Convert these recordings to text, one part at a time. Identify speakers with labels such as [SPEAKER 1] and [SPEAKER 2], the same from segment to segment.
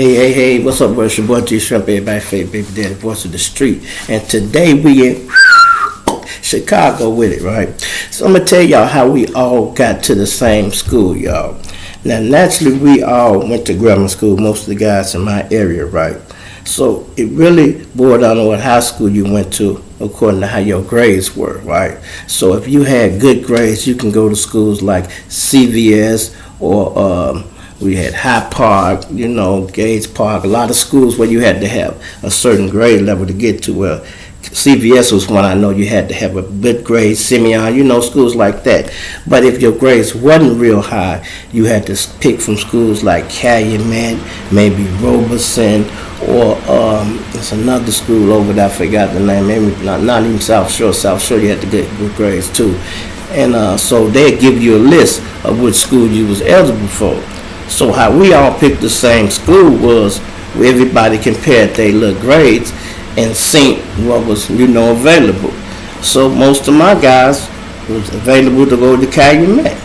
[SPEAKER 1] Hey, what's up, bro? It's your boy G Shrimp, everybody favorite baby daddy, voice of the street. And today we in Chicago with it, right? So I'm gonna tell y'all how we all got to the same school, y'all. Now, naturally, we all went to grammar school, most of the guys in my area, right? So it really boiled down to what high school you went to according to how your grades were, right? So if you had good grades, you can go to schools like CVS or we had High Park, Gage Park, a lot of schools where you had to have a certain grade level to get to. Well, CVS was one I know you had to have a good grade, Simeon, schools like that. But if your grades wasn't real high, you had to pick from schools like Calumet, maybe Roberson, or there's another school over there, I forgot the name, maybe not even South Shore. South Shore you had to get good grades too. And so they'd give you a list of which school you was eligible for. So how we all picked the same school was where everybody compared their little grades and seen what was, available. So most of my guys was available to go to Calumet.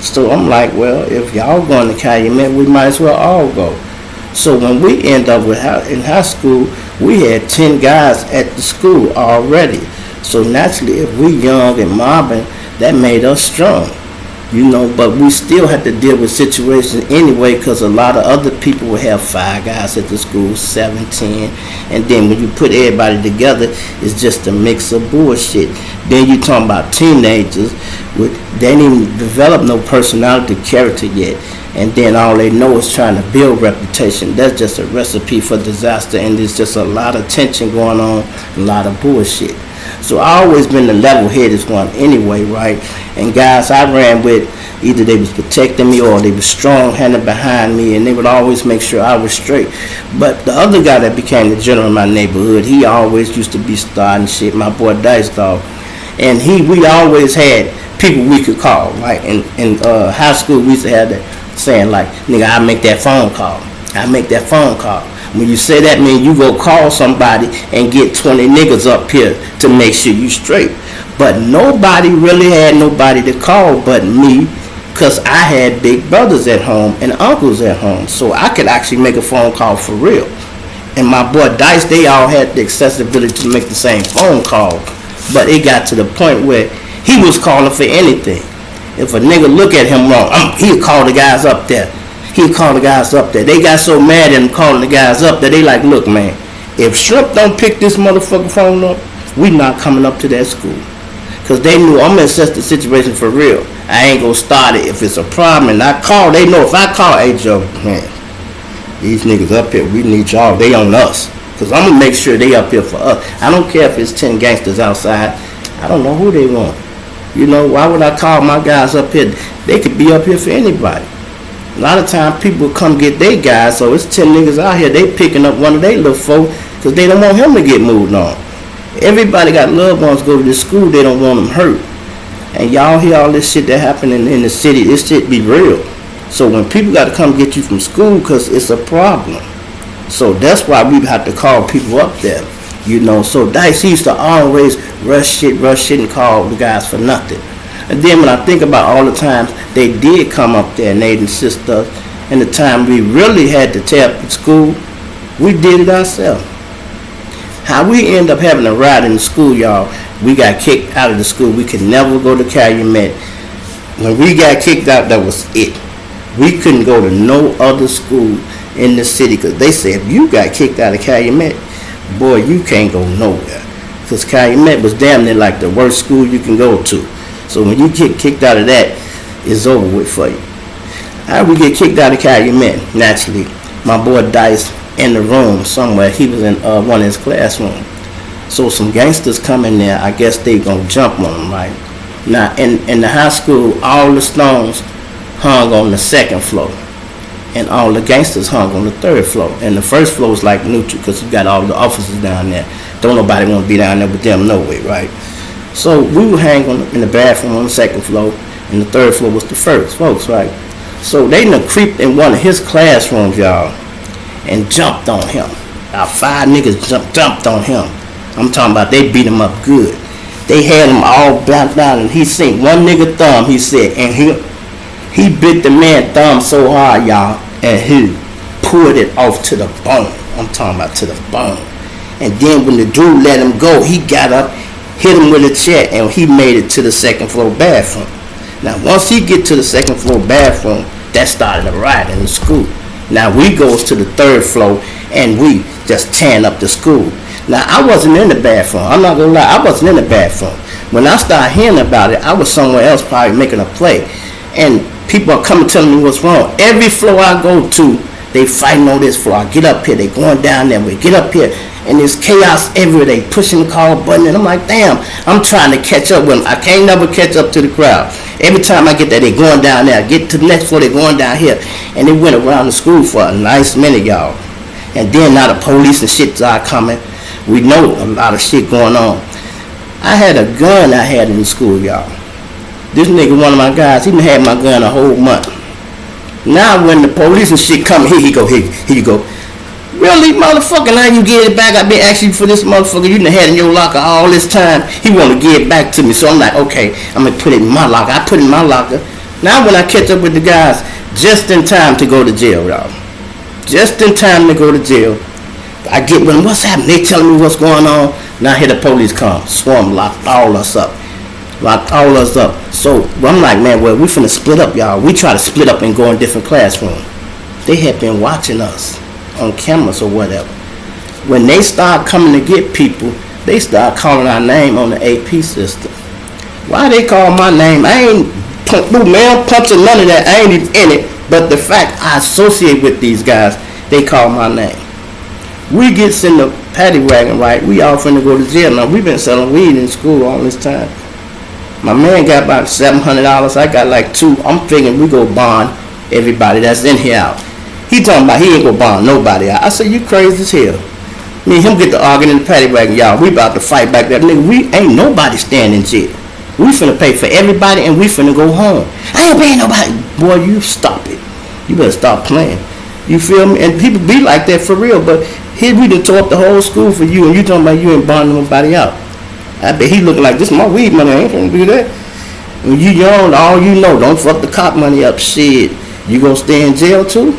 [SPEAKER 1] So I'm like, well, if y'all going to Calumet, we might as well all go. So when we end up in high school, we had 10 guys at the school already. So naturally, if we young and mobbing, that made us strong. But we still had to deal with situations anyway because a lot of other people would have 5 guys at the school, 7, 10, and then when you put everybody together, it's just a mix of bullshit. Then you talking about teenagers, they didn't even develop no personality character yet, and then all they know is trying to build reputation. That's just a recipe for disaster, and there's just a lot of tension going on, a lot of bullshit. So I always been the level-headed one anyway, right? And guys I ran with, either they was protecting me or they was strong-handed behind me, and they would always make sure I was straight. But the other guy that became the general in my neighborhood, he always used to be starting shit, my boy Dice Dog. And we always had people we could call, right? In high school, we used to have that saying like, nigga, I make that phone call. I make that phone call. When you say that, man, you go call somebody and get 20 niggas up here to make sure you straight. But nobody really had nobody to call but me, because I had big brothers at home and uncles at home. So I could actually make a phone call for real. And my boy Dice, they all had the accessibility to make the same phone call. But it got to the point where he was calling for anything. If a nigga look at him wrong, he'll call the guys up there. He'll call the guys up there. They got so mad at him calling the guys up there, they like, look, man, if Shrimp don't pick this motherfucking phone up, we not coming up to that school. Because they knew I'm going to assess the situation for real. I ain't going to start it if it's a problem. And I call, they know if I call, hey, Joe, man, these niggas up here, we need y'all. They on us. Because I'm going to make sure they up here for us. I don't care if it's 10 gangsters outside. I don't know who they want. Why would I call my guys up here? They could be up here for anybody. A lot of times people come get their guys, so it's 10 niggas out here, they picking up one of their little folk because they don't want him to get moved on. Everybody got loved ones go to this school, they don't want them hurt. And y'all hear all this shit that happening in the city, this shit be real. So when people got to come get you from school because it's a problem. So that's why we have to call people up there, So Dice, he used to always rush shit and call the guys for nothing. And then when I think about all the times they did come up there and they'd insist us, and the time we really had to tear up at school, we did it ourselves. How we end up having a ride in the school, y'all, we got kicked out of the school. We could never go to Calumet. When we got kicked out, that was it. We couldn't go to no other school in the city because they said, if you got kicked out of Calumet, boy, you can't go nowhere. Because Calumet was damn near like the worst school you can go to. So when you get kicked out of that, it's over with for you. How we get kicked out of Calumet? Naturally, my boy Dice in the room somewhere. He was in one of his classrooms. So some gangsters come in there. I guess they gonna jump on him, right? Now in the high school, all the stones hung on the second floor, and all the gangsters hung on the third floor. And the first floor was like neutral because you got all the officers down there. Don't nobody want to be down there with them no way, right? So we would hang in the bathroom on the second floor, and the third floor was the first folks, right? So they done creeped in one of his classrooms, y'all, and jumped on him. About 5 niggas jumped on him. I'm talking about they beat him up good. They had him all blacked out, and he seen one nigga thumb, he said, and he bit the man thumb so hard, y'all, and he pulled it off to the bone. I'm talking about to the bone. And then when the dude let him go, he got up, hit him with a chair, and he made it to the second floor bathroom. Now, once he get to the second floor bathroom, that started a riot in the school. Now, we goes to the third floor, and we just tearing up the school. Now, I wasn't in the bathroom. I'm not going to lie. I wasn't in the bathroom. When I started hearing about it, I was somewhere else probably making a play. And people are coming telling me what's wrong. Every floor I go to, they fighting on this floor. I get up here, they going down there. We get up here, and there's chaos everywhere. They pushing the call button, and I'm like, damn, I'm trying to catch up with them. I can't never catch up to the crowd. Every time I get there, they going down there. I get to the next floor, they going down here. And they went around the school for a nice minute, y'all. And then now the police and shit are coming. We know a lot of shit going on. I had a gun I had in school, y'all. This nigga, one of my guys, he had my gun a whole month. Now when the police and shit come, here you go. Really, motherfucker, now you get it back. I've been asking you for this motherfucker. You done had in your locker all this time. He want to give it back to me. So I'm like, okay, I'm going to put it in my locker. I put it in my locker. Now when I catch up with the guys, just in time to go to jail, y'all. Just in time to go to jail. I get with them, what's happening? They telling me what's going on. Now here the police come. Swarm, locked all us up. So I'm like, man, well, we finna split up, y'all. We try to split up and go in different classrooms. They had been watching us on cameras or whatever. When they start coming to get people, they start calling our name on the AP system. Why they call my name? I ain't punching none of that. I ain't even in it. But the fact I associate with these guys, they call my name. We gets in the paddy wagon, right? We all finna go to jail. Now, we've been selling weed in school all this time. My man got about $700. I got like $200. I'm thinking we go bond everybody that's in here out. He talking about he ain't gonna bond nobody out. I said, you crazy as hell. Me and him get to arguing in the paddy wagon, y'all. We about to fight back there. Nigga, we ain't nobody staying in jail. We finna pay for everybody and we finna go home. I ain't paying nobody. Boy, you stop it. You better stop playing. You feel me? And people be like that for real, but here we done tore up the whole school for you, and you talking about you ain't bonding nobody out. I bet he looking like, this is my weed money, I ain't gonna do that. When you young, all you know, don't fuck the cop money up. Shit, you gonna stay in jail too?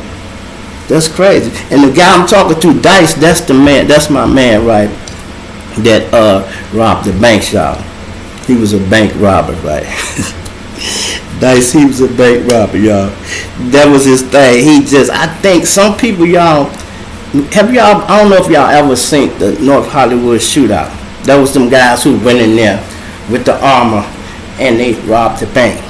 [SPEAKER 1] That's crazy. And the guy I'm talking to, Dice, that's the man, that's my man, right? That robbed the bank, y'all. He was a bank robber, right? Dice, he was a bank robber, y'all. That was his thing. He just, I think some people, y'all, have y'all, I don't know if y'all ever seen the North Hollywood shootout. That was them guys who went in there with the armor and they robbed the bank.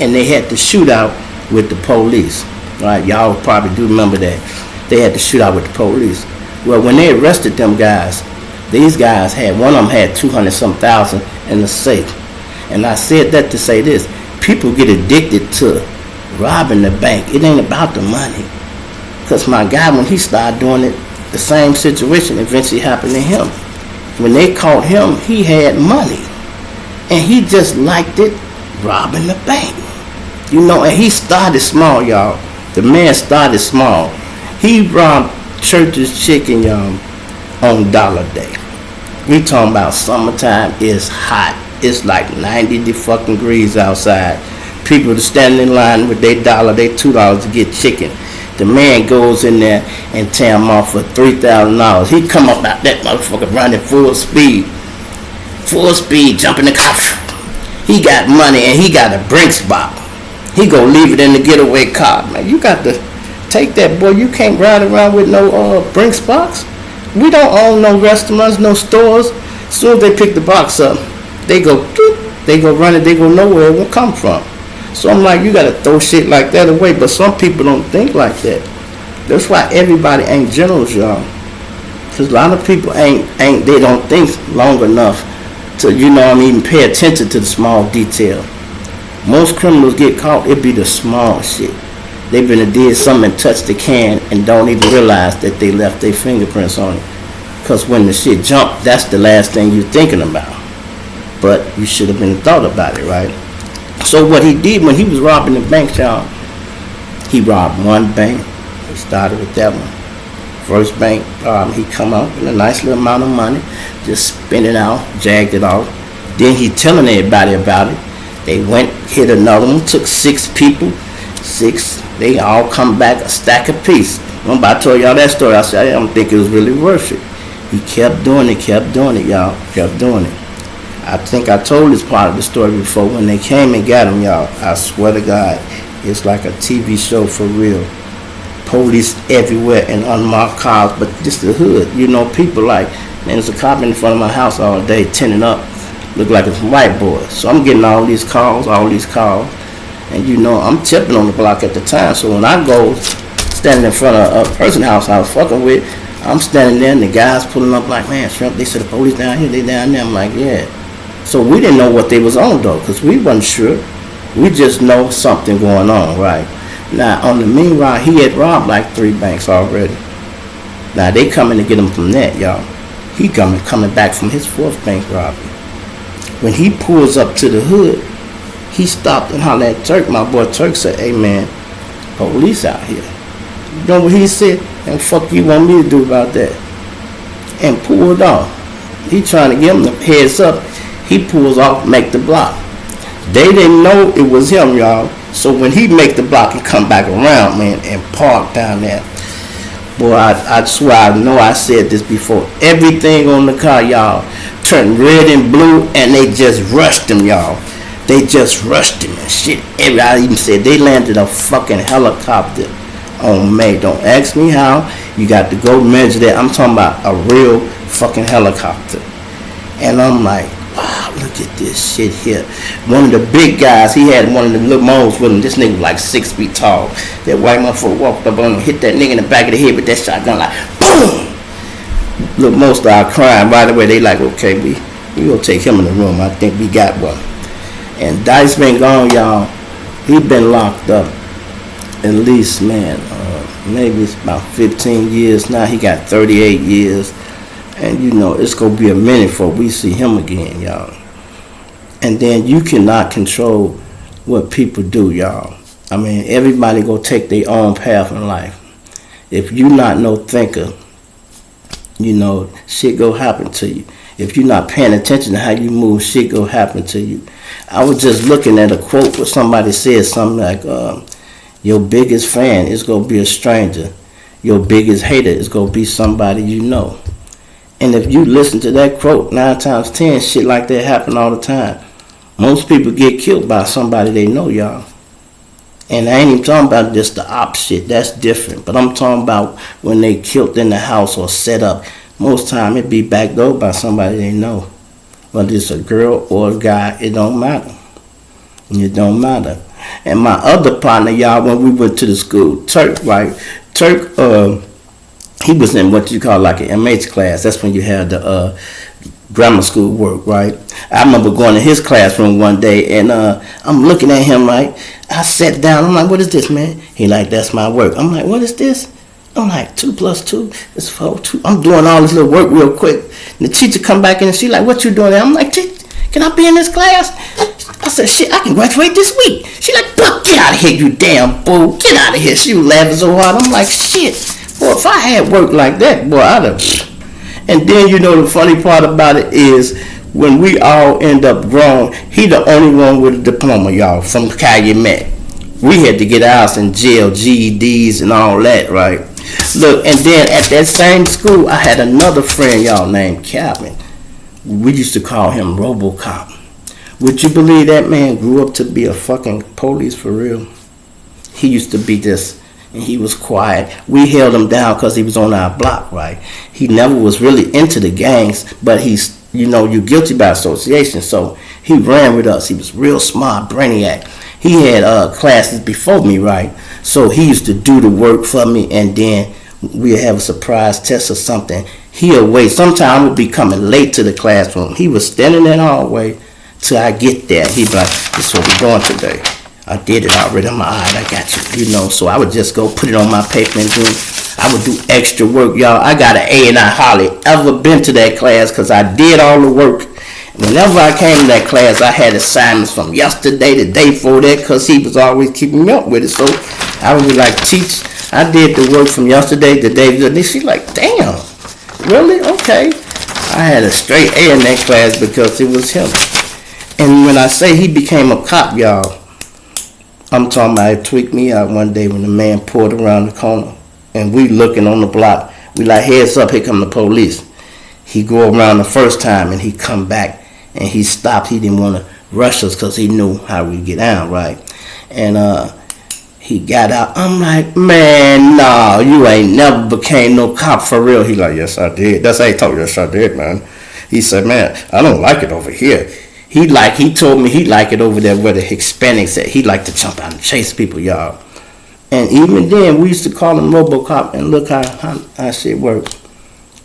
[SPEAKER 1] And they had the shootout with the police. Right? Y'all probably do remember that. They had the shootout with the police. Well, when they arrested them guys, these guys had, one of them had 200-some-thousand in the safe. And I said that to say this. People get addicted to robbing the bank. It ain't about the money. Because my guy, when he started doing it, the same situation eventually happened to him. When they caught him, he had money. And he just liked it, robbing the bank. You know, and he started small, y'all. The man started small. He robbed Church's Chicken, y'all, on Dollar Day. We talking about summertime, it's hot. It's like 90 fucking degrees outside. People are standing in line with their $1, their $2 to get chicken. The man goes in there and tear him off for $3,000. He come up out that motherfucker running full speed, jumping the car. He got money and he got a Brinks box. He gonna leave it in the getaway car. Man, you got to take that, boy. You can't ride around with no Brinks box. We don't own no restaurants, no stores. As soon as they pick the box up, they go run it. They go nowhere it will come from. So I'm like, you gotta throw shit like that away. But some people don't think like that. That's why everybody ain't generals, y'all. Cause a lot of people they don't think long enough to, you know what I mean, pay attention to the small detail. Most criminals get caught, it be the small shit. They've been did something and touched the can and don't even realize that they left their fingerprints on it. Cause when the shit jump, that's the last thing you're thinking about. But you should have been thought about it, right? So what he did when he was robbing the bank, y'all, he robbed one bank. He started with that one. First bank, he come out with a nice little amount of money, just spent it out, jagged it off. Then he telling everybody about it. They went, hit another one, took 6 people. 6, they all come back a stack apiece. Remember I told y'all that story. I said I don't think it was really worth it. He kept doing it, y'all. Kept doing it. I think I told this part of the story before. When they came and got him, y'all, I swear to God, it's like a TV show for real. Police everywhere in unmarked cars, but just the hood. You know, people like, man, there's a cop in front of my house all day, tinting up. Look like it's white boys. So I'm getting all these calls. And you know, I'm tipping on the block at the time. So when I go standing in front of a person's house I was fucking with, I'm standing there and the guys pulling up like, man, Shrimp, they said the police down here, they down there. I'm like, yeah. So we didn't know what they was on though, because we wasn't sure. We just know something going on, right? Now, on the meanwhile, he had robbed like 3 banks already. Now, they coming to get him from that, y'all. He coming back from his 4th bank robbery. When he pulls up to the hood, he stopped and hollered at Turk. My boy Turk said, hey, man, police out here. You know what he said? And fuck you want me to do about that? And pulled off. He trying to give him the heads up. He pulls off, make the block. They didn't know it was him, y'all. So when he make the block and come back around, man, and park down there, boy, I swear I know I said this before. Everything on the car, y'all, turned red and blue, and they just rushed him, y'all. They just rushed him and shit. I even said they landed a fucking helicopter on May. Don't ask me how. You got to go measure that. I'm talking about a real fucking helicopter. And I'm like, wow, look at this shit here. One of the big guys, he had one of the little moles with him. This nigga was like 6 feet tall. That white motherfucker walked up on him, hit that nigga in the back of the head with that shotgun, like, boom! Look, most started crying. By the way, they like, okay, we gonna take him in the room. I think we got one. And Dice been gone, y'all. He been locked up at least, man, maybe it's about 15 years now. He got 38 years. And, you know, it's going to be a minute before we see him again, y'all. And then you cannot control what people do, y'all. I mean, everybody going to take their own path in life. If you not no thinker, you know, shit go happen to you. If you're not paying attention to how you move, shit go happen to you. I was just looking at a quote where somebody said something like, your biggest fan is going to be a stranger. Your biggest hater is going to be somebody you know. And if you listen to that quote 9 times 10, shit like that happen all the time. Most people get killed by somebody they know, y'all. And I ain't even talking about just the op shit. That's different. But I'm talking about when they killed in the house or set up. Most time it be backdoored by somebody they know. Whether it's a girl or a guy, it don't matter. It don't matter. And my other partner, y'all, when we went to the school, Turk, right? Turk, he was in what you call like an MH class. That's when you had the grammar school work, right? I remember going to his classroom one day, and I'm looking at him, right? I sat down. I'm like, what is this, man? He like, that's my work. I'm like, what is this? I'm like, 2 + 2 is 4. 2. I'm doing all this little work real quick. And the teacher come back in and she like, what you doing there? I'm like, can I be in this class? I said, shit, I can graduate this week. She like, fuck, get out of here, you damn fool. Get out of here. She was laughing so hard. I'm like, shit. Boy, if I had work like that, boy, I'd have. And then, you know, the funny part about it is when we all end up grown, he the only one with a diploma, y'all, from Calumet. We had to get ours in jail, GEDs and all that, right? Look, and then at that same school, I had another friend, y'all, named Calvin. We used to call him RoboCop. Would you believe that man grew up to be a fucking police for real? He used to be this, and he was quiet. We held him down because he was on our block, right? He never was really into the gangs, but he's, you know, you're guilty by association, so he ran with us. He was real smart, brainiac. He had classes before me, right? So he used to do the work for me, and then we'd have a surprise test or something. He'll wait. Sometimes I would be coming late to the classroom. He was standing in the hallway till I get there. He'd be like, this is what we're doing today. I did it already. I'm all right, I got you. You know, so I would just go put it on my paper and do it. I would do extra work, y'all. I got an A, and I hardly ever been to that class because I did all the work. Whenever I came to that class, I had assignments from yesterday, the day before that, because he was always keeping me up with it. So I would be like, teach, I did the work from yesterday, the day before. She's like, damn, really? Okay. I had a straight A in that class because it was him. And when I say he became a cop, y'all, I'm talking about it tweaked me out one day when the man pulled around the corner and we looking on the block. We like, heads up, here come the police. He go around the first time and he come back and he stopped. He didn't want to rush us because he knew how we get out, right? And he got out. I'm like, man, no, you ain't never became no cop for real. He like, yes, I did. That's how he told me, yes, I did, man. He said, man, I don't like it over here. He told me he like it over there where the Hispanics at. He like to jump out and chase people, y'all. And even then, we used to call him RoboCop, and look how shit worked.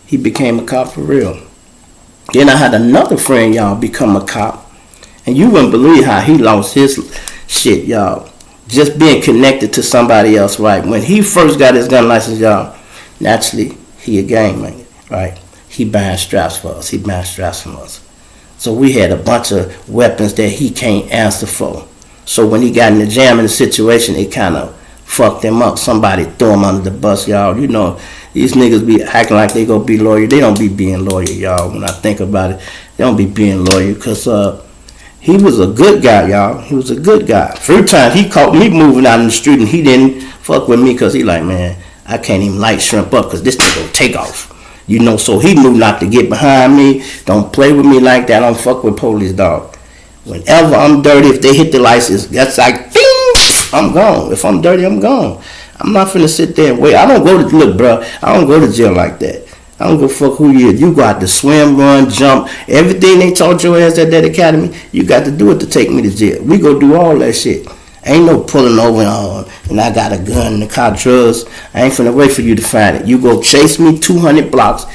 [SPEAKER 1] He became a cop for real. Then I had another friend, y'all, become a cop. And you wouldn't believe how he lost his shit, y'all. Just being connected to somebody else, right? When he first got his gun license, y'all, naturally, he a gangman, right? He buying straps for us. He buying straps from us. So we had a bunch of weapons that he can't answer for. So when he got in the jam in the situation, it kind of fucked him up. Somebody threw him under the bus, y'all. You know, these niggas be acting like they gonna be loyal. They don't be being loyal, y'all. When I think about it, they don't be being loyal because he was a good guy, y'all. He was a good guy. Few times he caught me moving out in the street and he didn't fuck with me because he like, man, I can't even light shrimp up because this thing gonna take off. You know, so he knew not to get behind me. Don't play with me like that. Don't fuck with police, dog. Whenever I'm dirty, if they hit the license, that's like, bing, I'm gone. If I'm dirty, I'm gone. I'm not finna sit there and wait. I don't go to, look, bro, I don't go to jail like that. I don't go fuck who you is. You got to swim, run, jump. Everything they taught your ass at that academy, you got to do it to take me to jail. We go do all that shit. Ain't no pulling over and I got a gun in the car, drugs. I ain't finna wait for you to find it. You go chase me 200 blocks.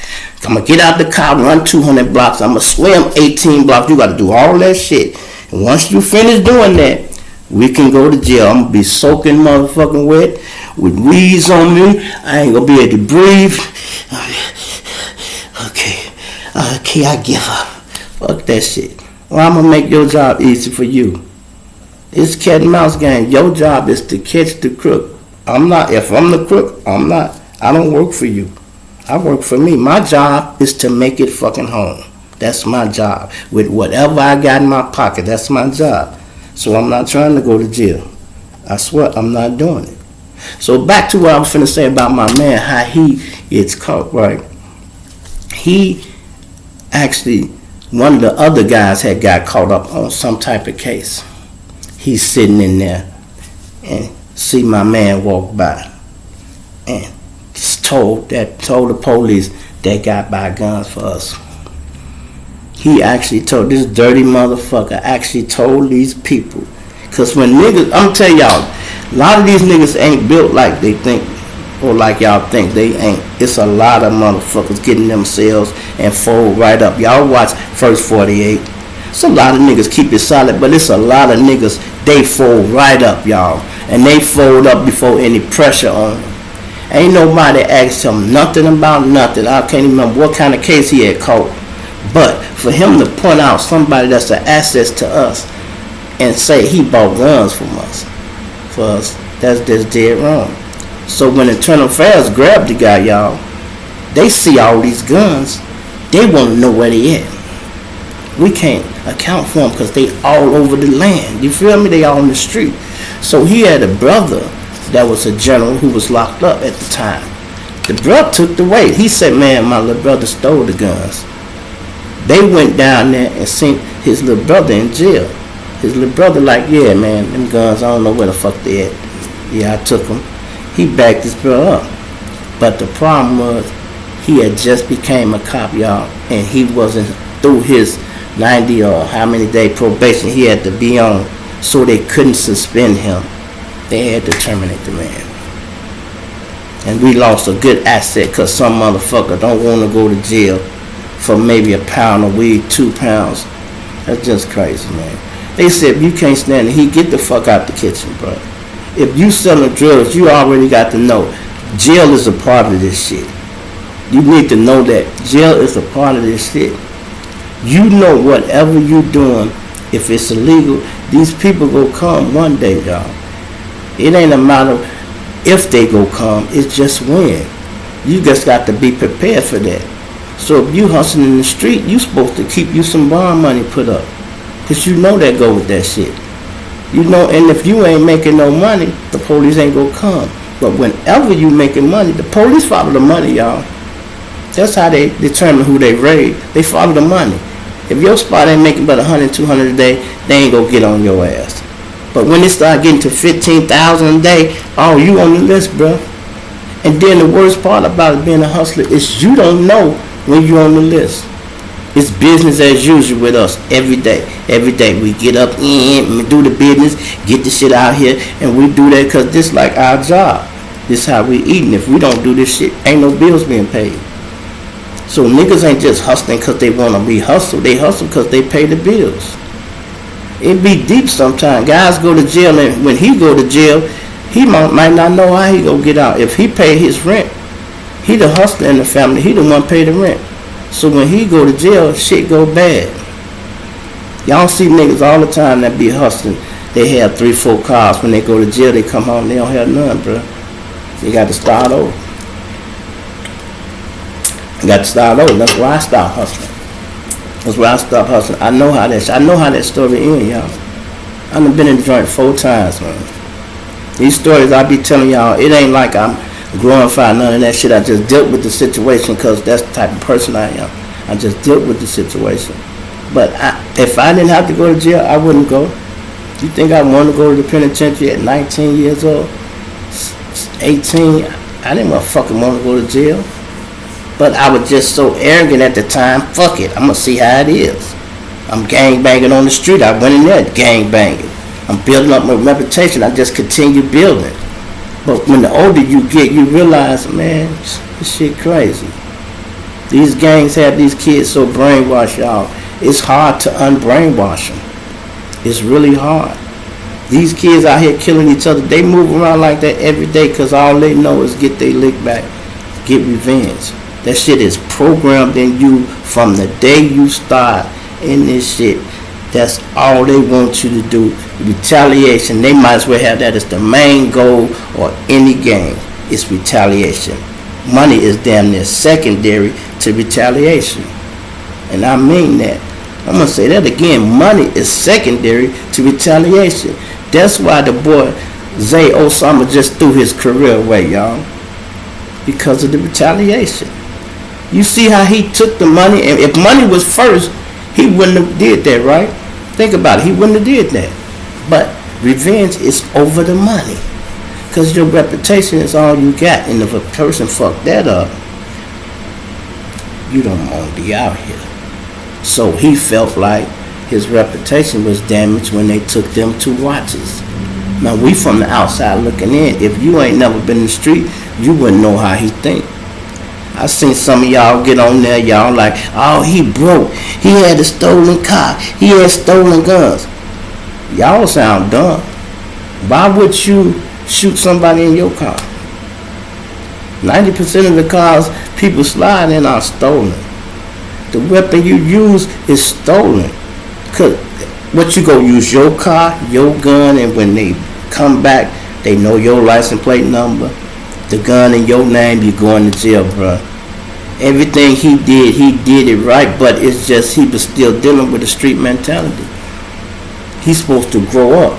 [SPEAKER 1] I'm gonna get out the car, run 200 blocks. I'm gonna swim 18 blocks. You gotta do all that shit. And once you finish doing that, we can go to jail. I'm gonna be soaking motherfucking wet with weeds on me. I ain't gonna be able to breathe. Okay, I give up. Fuck that shit. Well, I'm gonna make your job easy for you. It's cat and mouse game. Your job is to catch the crook. If I'm the crook, I'm not. I don't work for you. I work for me. My job is to make it fucking home. That's my job. With whatever I got in my pocket, that's my job. So I'm not trying to go to jail. I swear, I'm not doing it. So back to what I'm finna say about my man, how he gets caught, right? He actually, one of the other guys had got caught up on some type of case. He's sitting in there and see my man walk by and told the police they got by guns for us. He actually told, this dirty motherfucker actually told these people. Because when niggas, I'm telling y'all, a lot of these niggas ain't built like they think or like y'all think. They ain't. It's a lot of motherfuckers getting themselves and fold right up. Y'all watch First 48. It's a lot of niggas keep it solid, but it's a lot of niggas, they fold right up, y'all. And they fold up before any pressure on them. Ain't nobody asked him nothing about nothing. I can't even remember what kind of case he had caught. But for him to point out somebody that's an asset to us and say he bought guns from us, for us, that's just dead wrong. So when Internal Affairs grabbed the guy, y'all, they see all these guns. They want to know where they at. We can't account for them because they all over the land. You feel me? They all in the street. So he had a brother that was a general who was locked up at the time. The brother took the weight. He said, man, my little brother stole the guns. They went down there and seen his little brother in jail. His little brother like, yeah, man, them guns, I don't know where the fuck they at. Yeah, I took them. He backed his brother up. But the problem was he had just became a cop, y'all, and he wasn't through his 90 or how many day probation he had to be on, so they couldn't suspend him. They had to terminate the man. And we lost a good asset because some motherfucker don't want to go to jail for maybe a pound of weed, 2 pounds. That's just crazy, man. They said if you can't stand the heat, get the fuck out the kitchen, bro. If you selling drugs, you already got to know jail is a part of this shit. You need to know that jail is a part of this shit. You know whatever you doing, if it's illegal, these people go come one day, y'all. It ain't a matter if they go come, it's just when. You just got to be prepared for that. So if you hustling in the street, you supposed to keep you some bond money put up. Because you know that go with that shit. You know, and if you ain't making no money, the police ain't gonna come. But whenever you making money, the police follow the money, y'all. That's how they determine who they raid. They follow the money. If your spot ain't making but 100, 200 a day, they ain't gonna get on your ass. But when they start getting to 15,000 a day, oh, you on the list, bro. And then the worst part about it being a hustler is you don't know when you on the list. It's business as usual with us every day. Every day we get up and we do the business, get the shit out here, and we do that because this like our job. This how we eating. If we don't do this shit, ain't no bills being paid. So niggas ain't just hustling because they want to be hustled. They hustle because they pay the bills. It be deep sometimes. Guys go to jail, and when he go to jail, he might not know how he gonna get out. If he pay his rent, he the hustler in the family. He the one pay the rent. So when he go to jail, shit go bad. Y'all see niggas all the time that be hustling. They have 3, 4 cars. When they go to jail, they come home, they don't have none, bro. They got to start over. That's why I stopped hustling. That's why I stopped hustling. I know how that story ends, y'all. I done been in the joint 4 times, man. These stories I be telling y'all, it ain't like I'm glorifying none of that shit. I just dealt with the situation because that's the type of person I am. I just dealt with the situation. But if I didn't have to go to jail, I wouldn't go. You think I want to go to the penitentiary at 19 years old, 18? I didn't fucking want to go to jail. But I was just so arrogant at the time. Fuck it, I'm going to see how it is. I'm gang banging on the street. I went in there gang banging. I'm building up my reputation. I just continue building. But when the older you get, you realize, man, this shit crazy. These gangs have these kids so brainwashed, y'all. It's hard to unbrainwash them. It's really hard. These kids out here killing each other, they move around like that every day because all they know is get their lick back, get revenge. That shit is programmed in you from the day you start in this shit. That's all they want you to do. Retaliation. They might as well have that as the main goal or any game. It's retaliation. Money is damn near secondary to retaliation. And I mean that. I'm going to say that again. Money is secondary to retaliation. That's why the boy Zay Osama just threw his career away, y'all. Because of the retaliation. You see how he took the money, and if money was first, he wouldn't have did that, right? Think about it. He wouldn't have did that. But revenge is over the money. Because your reputation is all you got. And if a person fucked that up, you don't want to be out here. So he felt like his reputation was damaged when they took them 2 watches. Now we from the outside looking in. If you ain't never been in the street, you wouldn't know how he think. I seen some of y'all get on there, y'all like, oh, he broke. He had a stolen car. He had stolen guns. Y'all sound dumb. Why would you shoot somebody in your car? 90% of the cars people slide in are stolen. The weapon you use is stolen. Cause what you go use your car, your gun, and when they come back, they know your license plate number, the gun in your name, you going to jail, bruh. Everything he did it right, but it's just he was still dealing with the street mentality. He's supposed to grow up.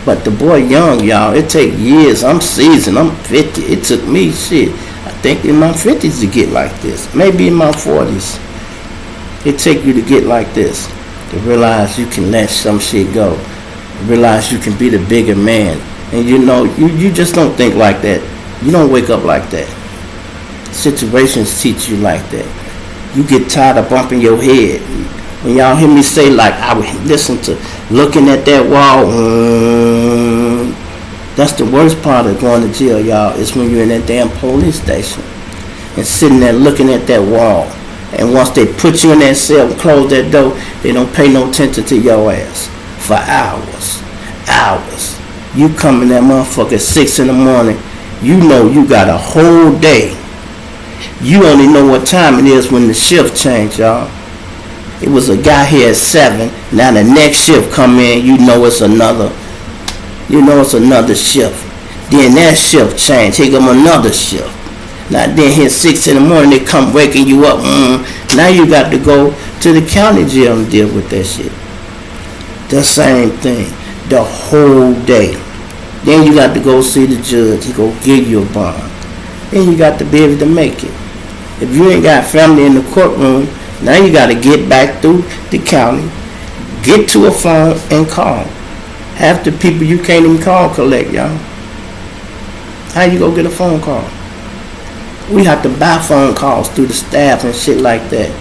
[SPEAKER 1] But the boy young, y'all, it take years. I'm seasoned. I'm 50. It took me, I think in my 50s to get like this. Maybe in my 40s. It take you to get like this. To realize you can let some shit go. Realize you can be the bigger man. And you know, you just don't think like that. You don't wake up like that. Situations teach you like that. You get tired of bumping your head. When y'all hear me say, like, I would listen to looking at that wall, that's the worst part of going to jail, y'all, is when you're in that damn police station and sitting there looking at that wall. And once they put you in that cell and close that door, they don't pay no attention to your ass for hours. You come in that motherfucker at 6 in the morning, you know you got a whole day. You only know what time it is when the shift change, y'all. It was a guy here at 7. Now the next shift come in, you know it's another shift. Then that shift change, here come another shift. Now then here 6 in the morning, they come waking you up. Now you got to go to the county jail and deal with that shit. The same thing. The whole day. Then you got to go see the judge. He go give you a bond. Then you got to be able to make it. If you ain't got family in the courtroom, now you got to get back through the county, get to a phone and call. Half the people you can't even call collect, y'all. How you go get a phone call? We have to buy phone calls through the staff and shit like that.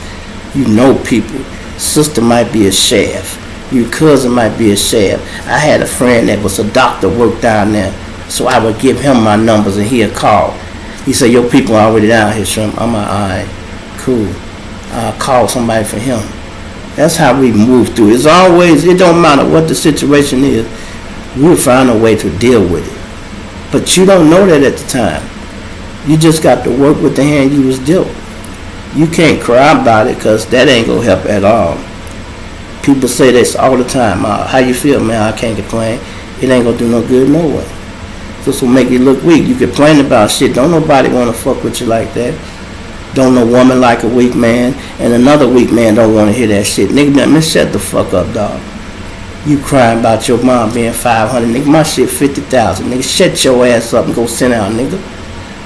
[SPEAKER 1] You know people. Sister might be a sheriff. Your cousin might be a sheriff. I had a friend that was a doctor, worked down there. So I would give him my numbers and he'd call. He said, your people are already down here, Shrimp. I'm like, all right, cool. I'll call somebody for him. That's how we move through. It's always, it don't matter what the situation is, we'll find a way to deal with it. But you don't know that at the time. You just got to work with the hand you was dealt. You can't cry about it because that ain't going to help at all. People say this all the time. How you feel, man? I can't complain. It ain't going to do no good no way. This will make you look weak. You complain about shit. Don't nobody want to fuck with you like that. Don't no woman like a weak man. And another weak man don't want to hear that shit. Nigga, man, shut the fuck up, dog. You crying about your mom being 500. Nigga, my shit 50,000. Nigga, shut your ass up and go sit down, nigga.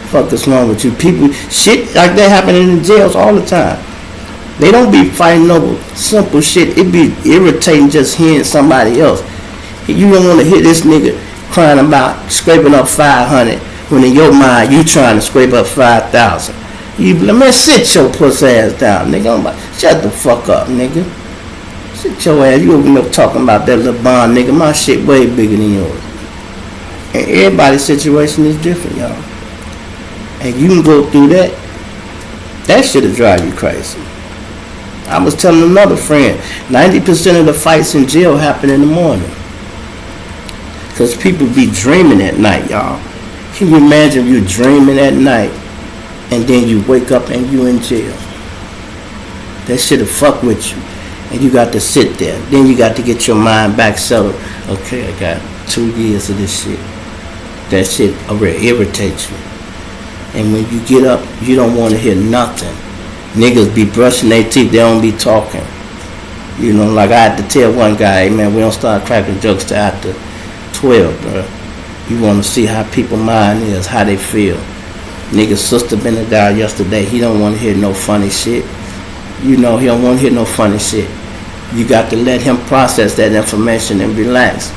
[SPEAKER 1] Fuck is wrong with you? People, shit like that happening in jails all the time. They don't be fighting over simple shit. It be irritating just hearing somebody else. You don't want to hear this nigga crying about scraping up 500 when in your mind you trying to scrape up 5,000. You man, sit your pussy ass down, nigga. I'm like, shut the fuck up, nigga. Sit your ass. You over there talking about that little bond, nigga. My shit way bigger than yours. And everybody's situation is different, y'all. And you can go through that. That shit'll drive you crazy. I was telling another friend, 90% of the fights in jail happen in the morning. Because people be dreaming at night, y'all. Can you imagine you dreaming at night and then you wake up and you in jail? That shit'll fuck with you. And you got to sit there. Then you got to get your mind back settled. Okay, I got 2 years of this shit. That shit already irritates you. And when you get up, you don't want to hear nothing. Niggas be brushing their teeth, they don't be talking. You know, like I had to tell one guy, hey man, we don't start cracking jokes till after 12, bro. You want to see how people's mind is, how they feel. Nigga's sister been to die yesterday. He don't want to hear no funny shit. You know, he don't want to hear no funny shit. You got to let him process that information and relax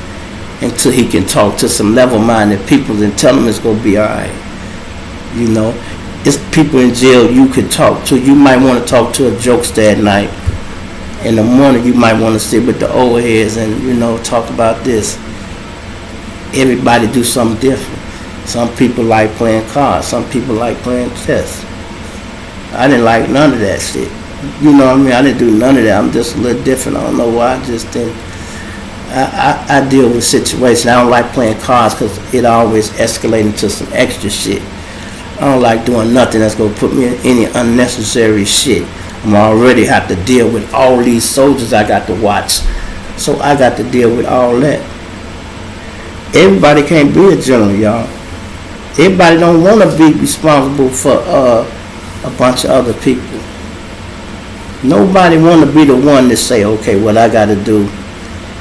[SPEAKER 1] until he can talk to some level-minded people and tell him it's going to be all right. You know, it's people in jail you could talk to. You might want to talk to a jokester at night. In the morning, you might want to sit with the old heads and, you know, talk about this. Everybody do something different. Some people like playing cards. Some people like playing chess. I didn't like none of that shit. You know what I mean? I didn't do none of that. I'm just a little different. I don't know why. I just didn't. I deal with situations. I don't like playing cards because it always escalates into some extra shit. I don't like doing nothing that's going to put me in any unnecessary shit. I'm already have to deal with all these soldiers I got to watch. So I got to deal with all that. Everybody can't be a general, y'all. Everybody don't want to be responsible for a bunch of other people. Nobody want to be the one to say, okay, what I got to do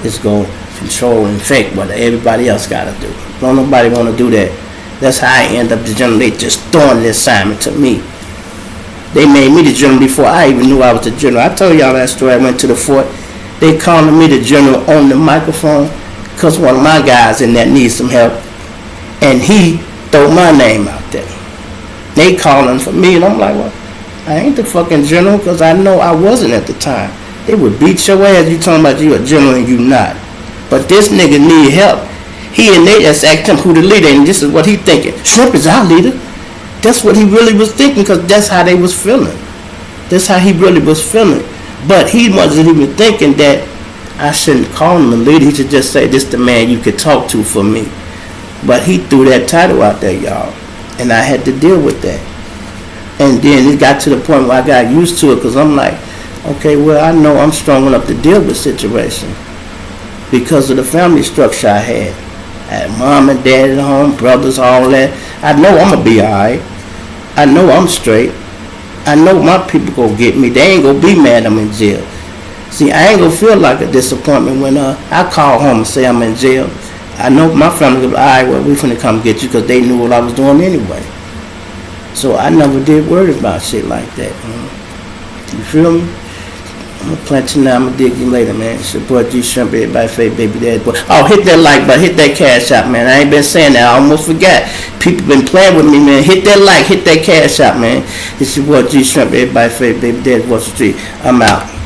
[SPEAKER 1] is go control and fake what everybody else got to do. Don't nobody want to do that. That's how I end up the general. They just throwing the assignment to me. They made me the general before I even knew I was the general. I told y'all that story. I went to the fort. They calling me the general on the microphone because one of my guys in there needs some help. And he threw my name out there. They calling for me and I'm like, well, I ain't the fucking general because I know I wasn't at the time. They would beat your ass. You talking about you a general and you not. But this nigga need help. He and they just asked him who the leader, and this is what he thinking. Shrimp is our leader. That's what he really was thinking, because that's how they was feeling. That's how he really was feeling. But he wasn't even thinking that I shouldn't call him a leader. He should just say, this the man you could talk to for me. But he threw that title out there, y'all. And I had to deal with that. And then it got to the point where I got used to it, because I'm like, okay, well, I know I'm strong enough to deal with situations because of the family structure I had. I had mom and dad at home, brothers, all that. I know I'm going to be all right. I know I'm straight. I know my people going to get me. They ain't going to be mad I'm in jail. See, I ain't going to feel like a disappointment when I call home and say I'm in jail. I know my family was, all right, well, we finna come get you, because they knew what I was doing anyway. So I never did worry about shit like that. You feel me? I'm gonna plant you now, I'm gonna dig you later, man. It's your boy G Shrimp, everybody fake baby daddy boy. Oh, hit that like button, hit that cash out, man. I ain't been saying that, I almost forgot. People been playing with me, man. Hit that like, hit that cash out, man. It's your boy G Shrimp, everybody fake baby daddy, Wall Street. I'm out.